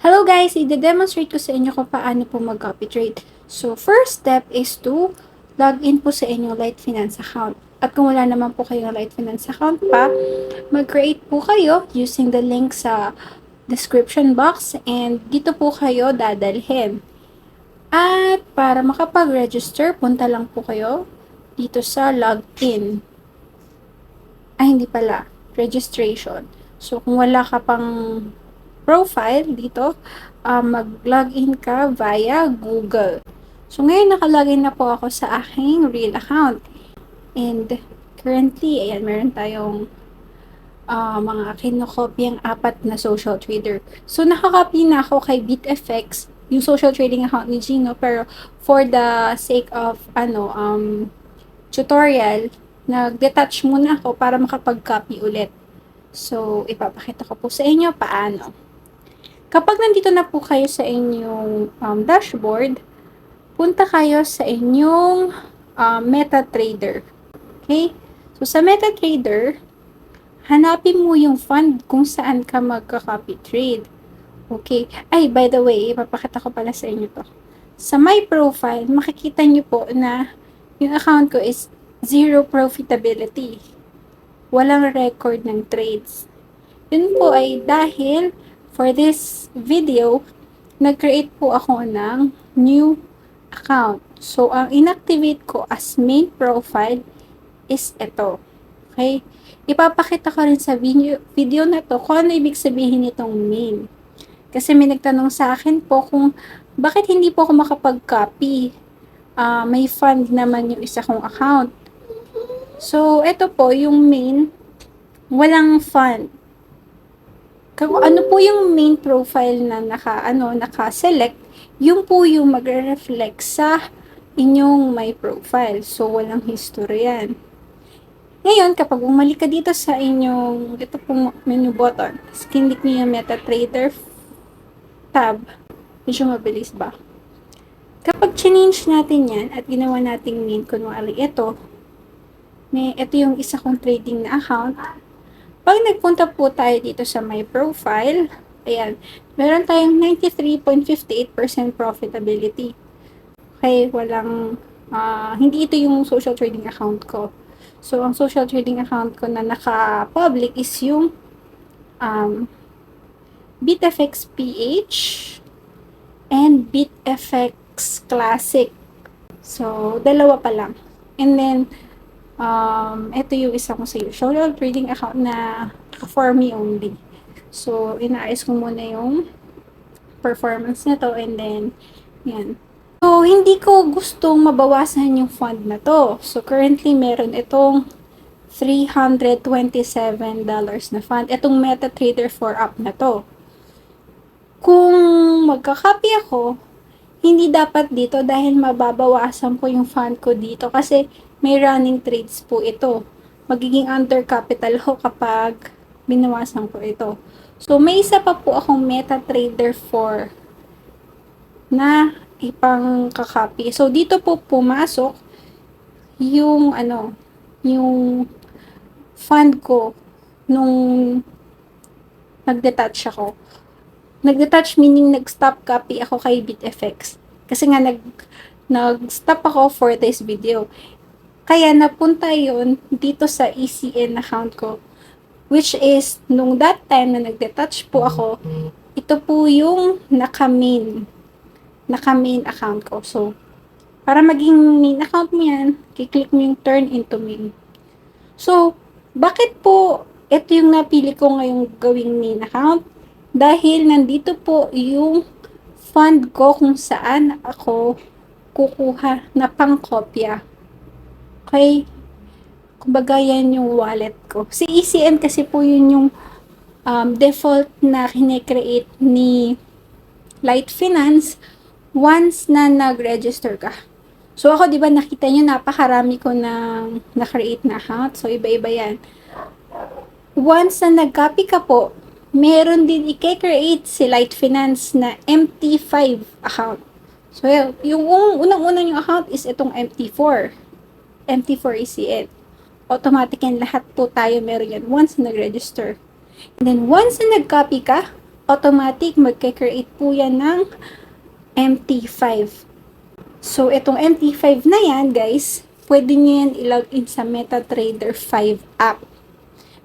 Hello guys! I-demonstrate ko sa inyo kung paano po mag-copy trade. So, first step is to log in po sa inyong Light Finance account. At kung wala naman po kayong Light Finance account pa, mag-create po kayo using the link sa description box and dito po kayo dadalhin. At para makapag-register, punta lang po kayo dito sa login. Hindi pala. Registration. So, kung wala ka pang profile dito, mag-login ka via Google. So, ngayon nakalagin na po ako sa aking real account. And currently, ayan, meron tayong mga kinokopyang 4 na social trader. So, nakakopy na ako kay BitFX, yung social trading account ni Gino, pero for the sake of, tutorial, nag-detach muna ako para makapag-copy ulit. So, ipapakita ko po sa inyo paano. Kapag nandito na po kayo sa inyong dashboard, punta kayo sa inyong MetaTrader. Okay? So, sa MetaTrader, hanapin mo yung fund kung saan ka magka-copy trade. Okay? By the way, ipapakita ko pala sa inyo to. Sa my profile, makikita nyo po na yung account ko is zero profitability. Walang record ng trades. Yun po ay dahil for this video, nag-create po ako ng new account. So, ang inactivate ko as main profile is ito. Okay? Ipapakita ko rin sa video na to kung ano ibig sabihin nitong main. Kasi may nagtanong sa akin po kung bakit hindi po ako makapag-copy. May fund naman yung isa kong account. So, ito po yung main, walang fund. Kung ano po yung main profile na naka-select, yung po yung magre-reflect sa inyong my profile. So, walang history yan. Ngayon, kapag bumalik ka dito sa inyong, ito pong menu button, click nyo yung MetaTrader tab. Medyo mabilis ba? Kapag change natin yan at ginawa nating main, kunwari ito yung isa kong trading na account. Pag nagpunta po tayo dito sa my profile, ayan, meron tayong 93.58% profitability. Okay, hindi ito yung social trading account ko. So, ang social trading account ko na naka-public is yung BitFX PH and BitFX Classic. So, dalawa pa lang. And then, ito yung isa ko sa social trading account na for me only. So, inaayos ko muna yung performance nito and then, yan. So, hindi ko gustong mabawasan yung fund na to. So, currently, meron itong $327 na fund. Itong MetaTrader 4 app na to. Kung magka-copy ako, hindi dapat dito dahil mababawasan ko yung fund ko dito kasi may running trades po ito. Magiging under capital ho kapag binawasan ko ito. So, may isa pa po akong MetaTrader 4 na ipang kakopy. So, dito po pumasok yung yung fund ko nung nag-detach ako. Nag-detach meaning nag-stop copy ako kay BitFX. Kasi nga nag-stop ako for this video. Kaya napunta yon dito sa ECN account ko. Which is, nung that time na nag-detach po ako, ito po yung naka-main account ko. So, para maging main account mo yan, kiklik mo yung turn into main. So, bakit po ito yung napili ko ngayong gawing main account? Dahil nandito po yung fund ko kung saan ako kukuha na pangkopya. Okay? Kumbaga yan yung wallet ko. Si ECN kasi po yun yung default na kine-create ni Light Finance once na nag-register ka. So ako, di ba nakita nyo, napakarami ko ng na-create na account. So iba-iba yan. Once na nag-copy ka po, meron din i-create si Light Finance na MT5 account. So yung unang-unang yung account is itong MT4 ECN. Automatic yan, lahat po tayo meron yan once na nag-register. And then once na nag-copy ka, automatic magke-create po yan ng MT5. So, itong MT5 na yan, guys, pwede nyo yan i-login sa MetaTrader 5 app.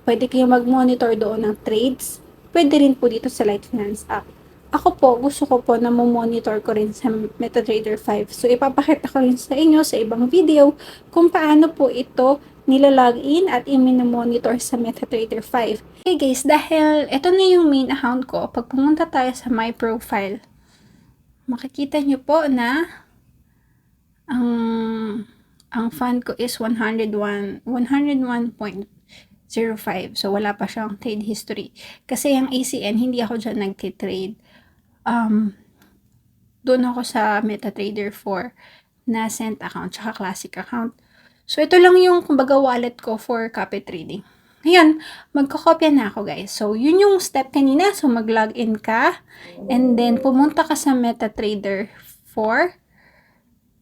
Pwede kayo mag-monitor doon ng trades. Pwede rin po dito sa Light Finance app. Ako po, gusto ko po na monitor ko rin sa MetaTrader 5. So, ipapakita ko rin sa inyo sa ibang video kung paano po ito nilalogin at i-monitor sa MetaTrader 5. Okay guys, dahil ito na yung main account ko, pag pumunta tayo sa My Profile, makikita nyo po na ang fund ko is 101.05. So, wala pa siyang trade history. Kasi yung ACN, hindi ako dyan nagtitrade. Doon ako sa MetaTrader 4 na cent account, tsaka classic account. So, ito lang yung, kumbaga, wallet ko for copy trading. Ngayon, magkakopya na ako, guys. So, yun yung step kanina. So, mag-login ka. And then, pumunta ka sa MetaTrader 4.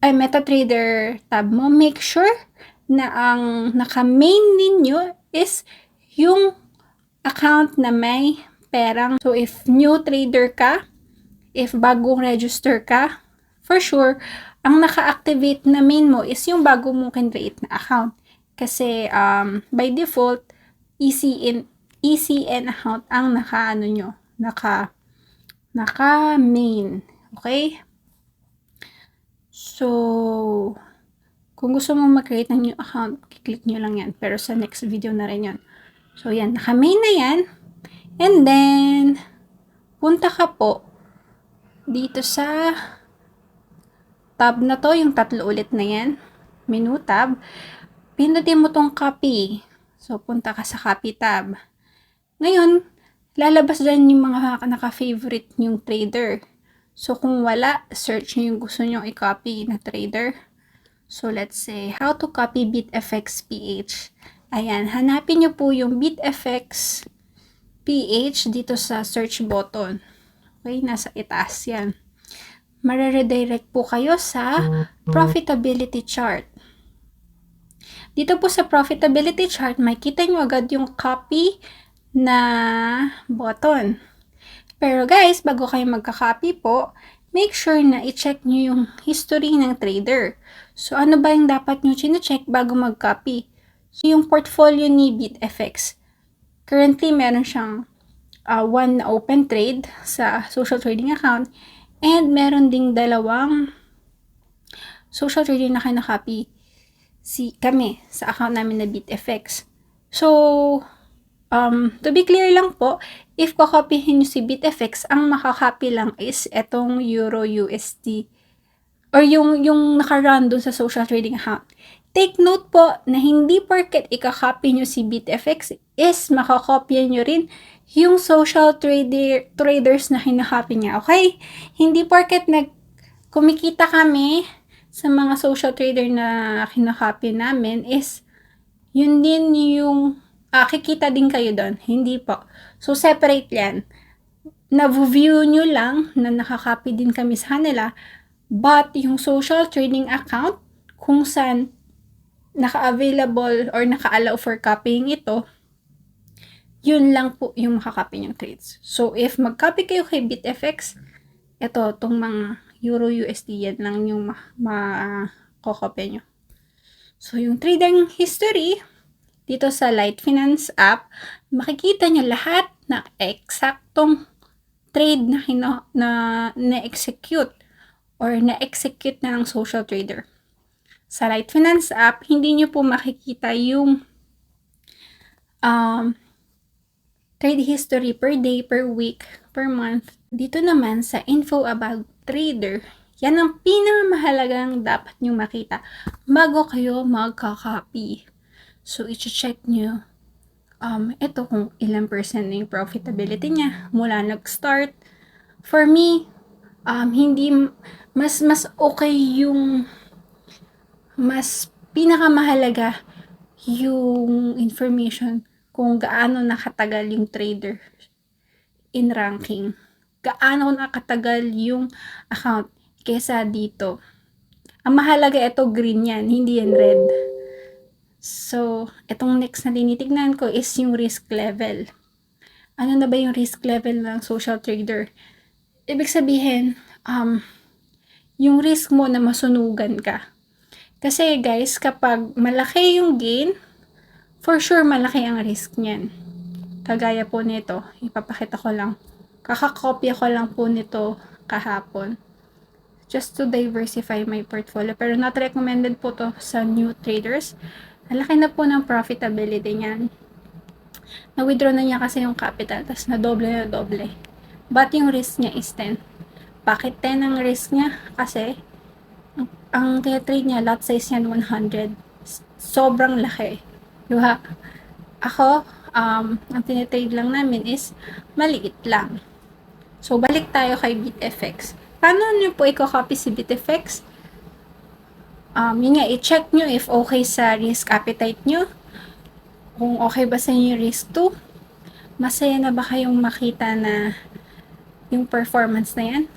MetaTrader tab mo. Make sure na ang naka-main ninyo is yung account na may perang. So, if new trader ka, if bagong register ka, for sure, ang naka-activate na main mo is yung bago mong kinreate na account. Kasi, by default, ECN account ang naka-main. Okay? So, kung gusto mo mag-create ng new account, click nyo lang yan. Pero sa next video na rin yan. So, yan. Naka-main na yan. And then, punta ka po dito sa tab na to, yung tatlo ulit na yan. Menu tab. Pindutin mo tong copy. So, punta ka sa copy tab. Ngayon, lalabas dyan yung mga naka-favorite yung trader. So, kung wala, search nyo yung gusto nyo i-copy na trader. So, let's say, how to copy BitFX PH. Ayan, hanapin nyo po yung BitFX PH dito sa search button. Okay, nasa itaas yan. Mare-redirect po kayo sa profitability chart. Dito po sa profitability chart, makikita nyo agad yung copy na button. Pero guys, bago kayo magka-copy po, make sure na i-check nyo yung history ng trader. So, ano ba yung dapat nyo chine-check bago mag-copy? So, yung portfolio ni BitFX. Currently, meron siyang one na open trade sa social trading account and meron ding dalawang social trading na kinakopy kami sa account namin na BitFX. So, to be clear lang po, if kakopyahin nyo si BitFX, ang makakopy lang is etong Euro USD or yung nakarun dun sa social trading account. Take note po na hindi porket ikakopy nyo si BitFX is makakopya nyo rin yung social traders na kinakopy niya, okay? Hindi porket kumikita kami sa mga social trader na kinakopy namin is yun din yung kikita din kayo doon. Hindi po. So, separate yan. Na-view nyo lang na nakakopy din kami sa kanila, but yung social trading account, kung saan naka-available or naka-allow for copying ito, yun lang po yung makakopy ng trades. So, if mag-copy kayo kay BitFX, itong mga Euro USD, yan lang yung makakopy nyo. So, yung trading history, dito sa Light Finance app, makikita nyo lahat ng eksaktong trade na-execute or na-execute na ng social trader. Sa Light Finance app, hindi nyo po makikita yung trade history per day, per week, per month. Dito naman sa info about trader, yan ang pinakamahalagang dapat nyo makita bago kayo magka-copy. So, i-check nyo ito kung ilang percent na yung profitability niya mula nag-start. For me, hindi mas okay yung mas pinakamahalaga yung information kung gaano nakatagal yung trader in ranking. Gaano nakatagal yung account kesa dito. Ang mahalaga ito green yan, hindi yan red. So, itong next na tinitignan ko is yung risk level. ano na ba yung risk level ng social trader. Ibig sabihin, yung risk mo na masunugan ka. Kasi guys, kapag malaki yung gain, for sure malaki ang risk niyan. Kagaya po nito, ipapakita ko lang. Kakakopya ko lang po nito kahapon. Just to diversify my portfolio. Pero not recommended po to sa new traders. Malaki na po ng profitability niyan. Na-withdraw na niya kasi yung capital, tapos na doble. But yung risk niya is 10. Bakit 10 ang risk niya? Kasi, ang trade niya, lot size niya 100. Sobrang laki. Diba? Ako, ang tinitrade lang namin is maliit lang. So, balik tayo kay BitFX. Paano nyo po i-copy si BitFX? Yun nga, i-check nyo if okay sa risk appetite nyo. Kung okay ba sa inyo yung risk 2. Masaya na ba kayong makita na yung performance na yan?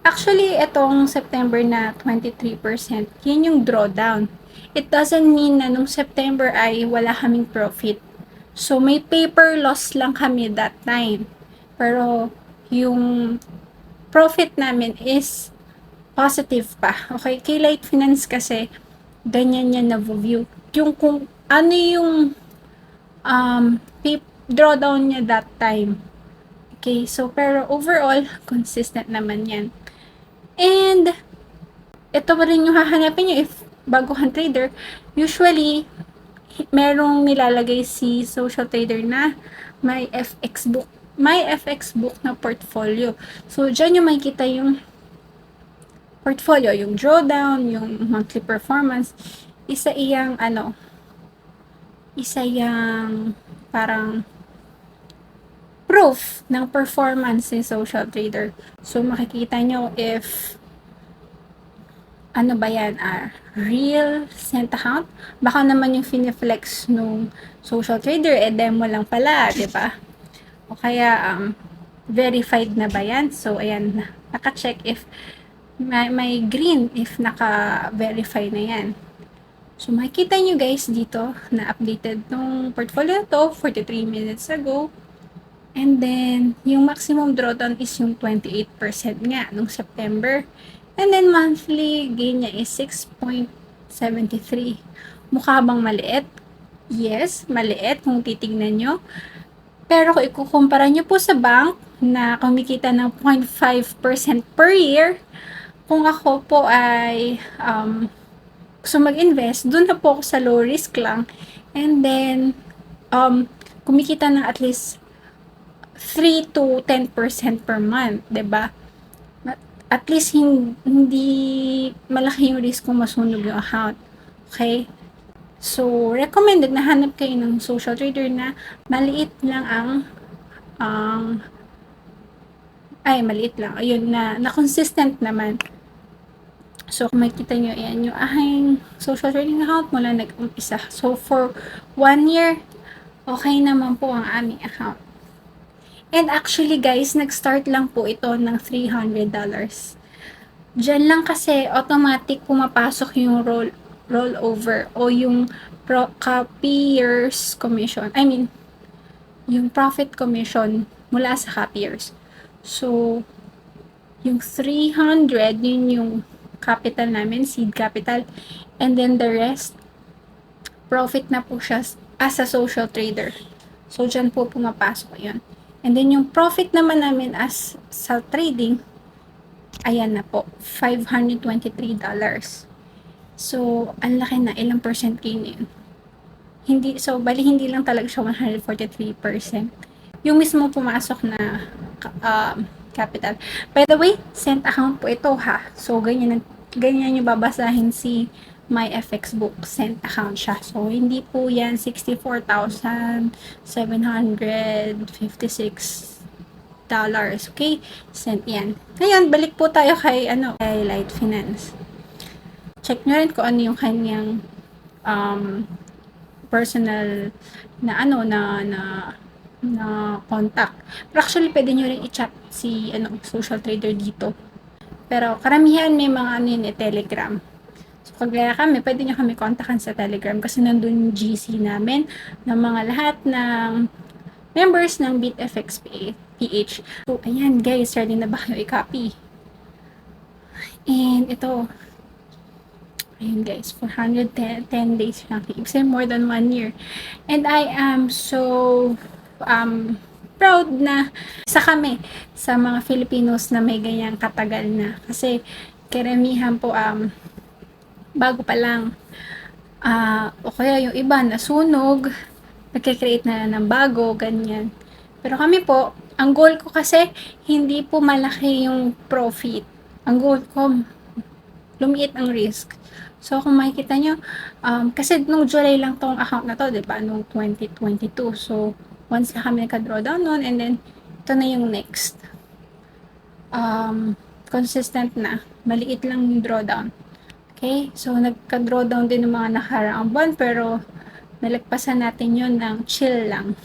Actually, itong September na 23%, yan yung drawdown. It doesn't mean na nung September ay wala kaming profit. So, may paper loss lang kami that time. Pero, yung profit namin is positive pa. Okay? Kay Light Finance kasi, ganyan yan na-view. Yung kung ano yung drawdown niya that time. Okay? So, pero overall, consistent naman yan. And, ito pa rin yung hahanapin nyo if baguhan trader. Usually, merong nilalagay si social trader na may FX book. May FX book na portfolio. So, dyan yung makikita yung portfolio, yung drawdown, yung monthly performance. Isa iyang parang proof ng performance ni social trader. So, makikita nyo if ano ba yan, real cent account? Baka naman yung finiflex nung social trader, demo lang pala, di ba? O kaya, verified na ba yan? So, ayan, naka-check if may green if naka-verify na yan. So, makikita nyo guys dito na updated nung portfolio to 43 minutes ago. And then, yung maximum drawdown is yung 28% nga nung September. And then, monthly gain niya is 6.73. Mukha bang maliit? Yes, maliit kung titignan nyo. Pero kung ikukumpara nyo po sa bank na kumikita ng 0.5% per year, kung ako po ay gusto mag-invest, dun na po ako sa low risk lang. And then, kumikita ng at least 3 to 10% per month, 'di ba? At least hindi malaki yung risk kung masunog yung account. Okay? So, recommended na hanap kayo ng social trader na maliit lang maliit lang. Ayun, na consistent naman. So, kung makikita nyo, ayan yung aking social trading account mula nag-umpisa. So, for 1 year, okay naman po ang aming account. And actually guys, nag-start lang po ito ng $300. Diyan lang kasi automatic pumapasok yung rollover o yung copiers commission. I mean, yung profit commission mula sa copiers. So, yung 300, yun yung capital namin, seed capital. And then the rest, profit na po siya as a social trader. So, dyan po pumapasok yun. And then, yung profit naman namin as sa trading, ayan na po, $523. So, ang laki na, ilang percent gain yun. Bali hindi lang talaga siya 143%. Yung mismo pumasok na capital. By the way, cent account po ito ha. So, ganyan yung babasahin si my FX book, cent account siya. So, hindi po yan 64,756 dollars. Okay? Cent yan. Ngayon, balik po tayo kay Light Finance. Check nyo rin kung ano yung kanyang personal na contact. Pero actually, pwede nyo rin i-chat si social trader dito. Pero karamihan may mga Telegram. So, kagaya kami, pwede nyo kami kontakan sa Telegram kasi nandun yung GC namin ng mga lahat ng members ng BitFX PH. So, ayan guys, ready na ba kayo i-copy? And ito, ayun guys, 410 days lang. Ibig more than 1 year. And I am so proud na isa kami sa mga Filipinos na may ganyang katagal na. Kasi karamihan po bago pa lang. O kaya yung iba nasunog, nagkikreate na ng bago, ganyan. Pero kami po, ang goal ko kasi, hindi po malaki yung profit. Ang goal ko, lumiit ang risk. So, kung makikita nyo, kasi nung July lang tong account na to, diba? Nung 2022. So, once na kami nagka-drawdown nun, and then, ito na yung next. Consistent na. Maliit lang yung drawdown. Okay? So, nagka-drawdown din ng mga nakaraang buwan, pero nalagpasan natin yun ng chill lang.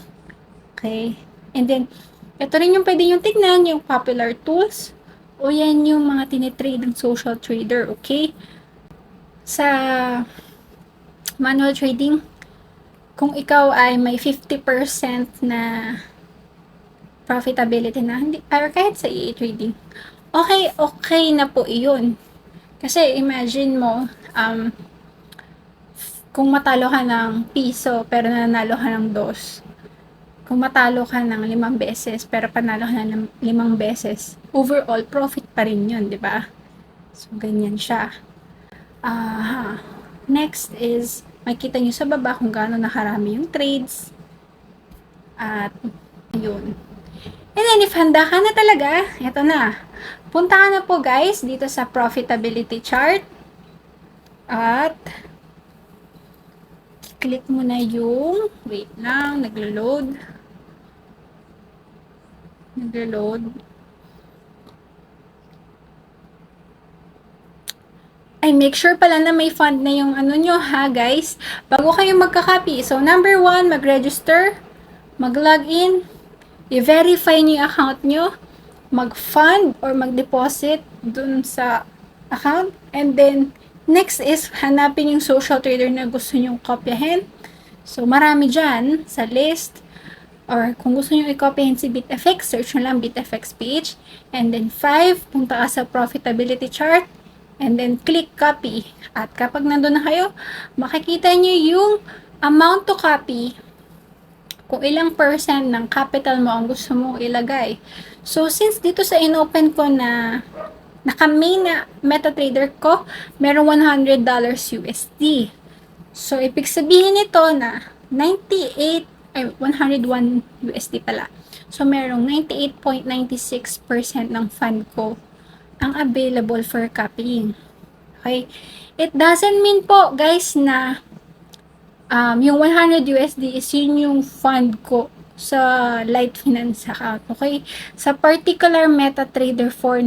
Okay? And then, ito rin yung pwede yung tignan, yung popular tools, o yan yung mga tinitrade ng social trader, okay? Sa manual trading, kung ikaw ay may 50% na profitability na, hindi, or kahit sa EA trading, okay na po iyon. Kasi imagine mo, kung matalo ka ng piso, pero nanalo ka ng 2. Kung matalo ka ng 5 beses, pero panalo ka ng 5 beses, overall, profit pa rin yun, di ba? So, ganyan siya. Next is, makikita nyo sa baba kung gaano nakarami yung trades. At, yun. And then, if handa ka na talaga, eto na. Punta ka na po guys, dito sa profitability chart. At, click mo na yung, wait lang, naglo-load. Ay, make sure pala na may fund na yung ano nyo ha, guys. Bago kayo magka-copy. So, number 1, mag-register, mag-login, i-verify nyo yung account nyo, mag-fund or mag-deposit dun sa account. And then, next is, hanapin yung social trader na gusto nyo kopyahin. So, marami dyan sa list. Or kung gusto nyo i-copyahin si BitFX, search nyo lang BitFX page. And then 5, punta ka sa profitability chart. And then click copy. At kapag nandun na kayo, makikita nyo yung amount to copy. Kung ilang percent ng capital mo ang gusto mong ilagay. So since dito sa inopen ko na naka-main na MetaTrader ko, meron $100 USD. So ibig sabihin nito na 101 USD pala. So, merong 98.96% ng fund ko ang available for copying. Okay? It doesn't mean po, guys, na yung 100 USD is yun yung fund ko sa Light Finance account. Okay? Sa particular MetaTrader 4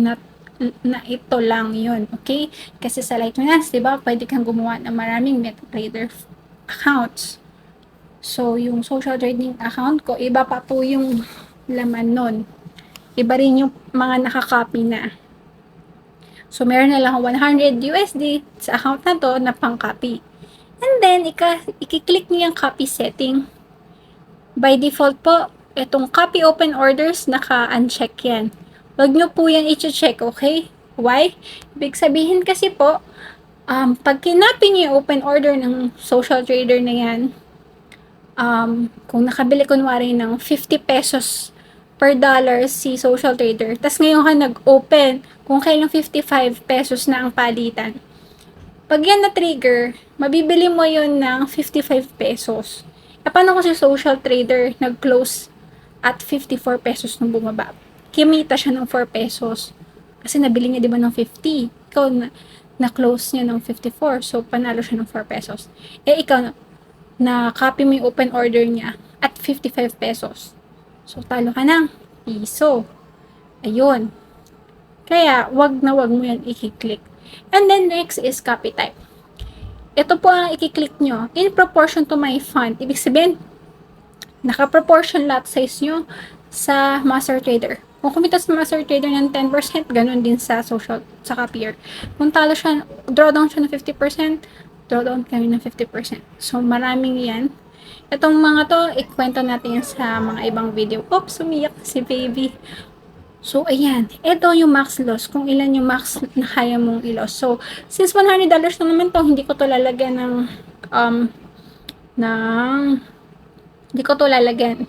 na ito lang yun. Okay? Kasi sa Light Finance, diba, pwede kang gumawa ng maraming MetaTrader accounts. So, yung social trading account ko, iba pa po yung laman nun. Iba rin yung mga nakakopy na. So, meron na lang 100 USD sa account na to na pang-copy. And then, i-click niyo yung copy setting. By default po, itong copy open orders, naka-uncheck yan. Huwag nyo po yan i-check, okay? Why? Ibig sabihin kasi po, pag kinopy niyo yung open order ng social trader na yan, kung nakabili kunwari ng 50 pesos per dollar si social trader, tas ngayon ka nag-open, kung kailang 55 pesos na ang palitan, pag yan na-trigger, mabibili mo yun ng 55 pesos. E paano kung si social trader nag-close at 54 pesos nung bumaba? Kimita siya ng 4 pesos. Kasi nabili niya diba ng 50. Ikaw na-close niya ng 54. So, panalo siya ng 4 pesos. Eh, ikaw na copy mo yung open order niya at 55 pesos. So, talo ka ng piso. Ayun. Kaya, wag mo yan i-click. And then, next is copy type. Ito po ang i-click nyo. In proportion to my fund. Ibig sabihin, naka-proportion lot size nyo sa master trader. Kung kumita sa master trader ng 10%, ganun din sa social, sa copier. Kung talo siya, drawdown siya ng 50%, drawdown kami ng 50%. So, maraming yan. Itong mga to, ikwento natin yan sa mga ibang video. Oops, sumiyak si baby. So, ayan. Ito yung max loss. Kung ilan yung max na kaya mong i-loss. So, since $100 na naman to, hindi ko to lalagyan ng hindi ko to lalagyan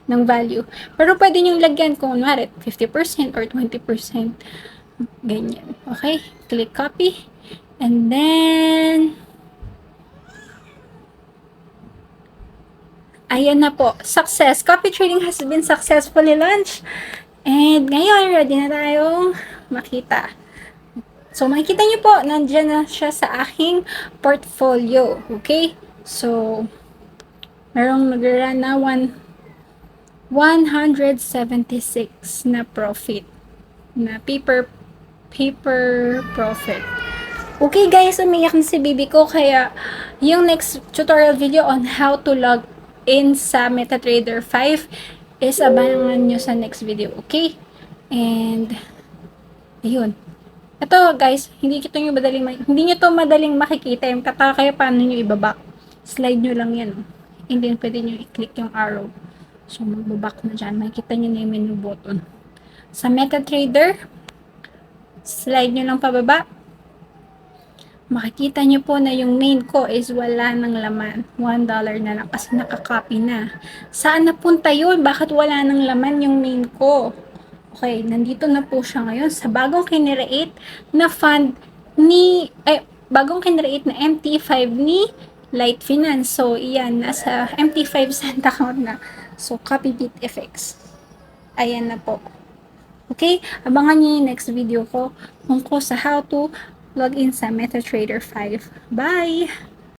ng value. Pero pwede nyo lagyan kung kunwari 50% or 20%. Ganyan. Okay? Click copy. And then, ayan na po. Success. Copy trading has been successfully launched. And ngayon, ready na tayong makita. So, makikita nyo po, nandyan na siya sa aking portfolio. Okay? So, merong nag-run na 176 na profit. Na paper profit. Okay guys, umiyak na si baby ko, kaya yung next tutorial video on how to log in sa MetaTrader 5 is abangan nyo sa next video, okay? And ayun. Ito guys, hindi nyo to madaling makikita yung kataka, kaya paano nyo ibaba. Slide nyo lang yan. And then pwede nyo i-click yung arrow. So magbabak na dyan. Makikita nyo na yung menu button. Sa MetaTrader, slide nyo lang pababa. Makikita nyo po na yung main ko is wala ng laman. $1 na lang kasi nakakopy na. Saan napunta yun? Bakit wala ng laman yung main ko? Okay, nandito na po siya ngayon sa bagong kinreate na fund bagong kinreate na MT5 ni Light Finance. So, iyan, nasa MT5 cent account na. So, copy BitFX. Ayan na po. Okay, abangan nyo yung next video ko tungkol sa how to log in sa MetaTrader 5. Bye!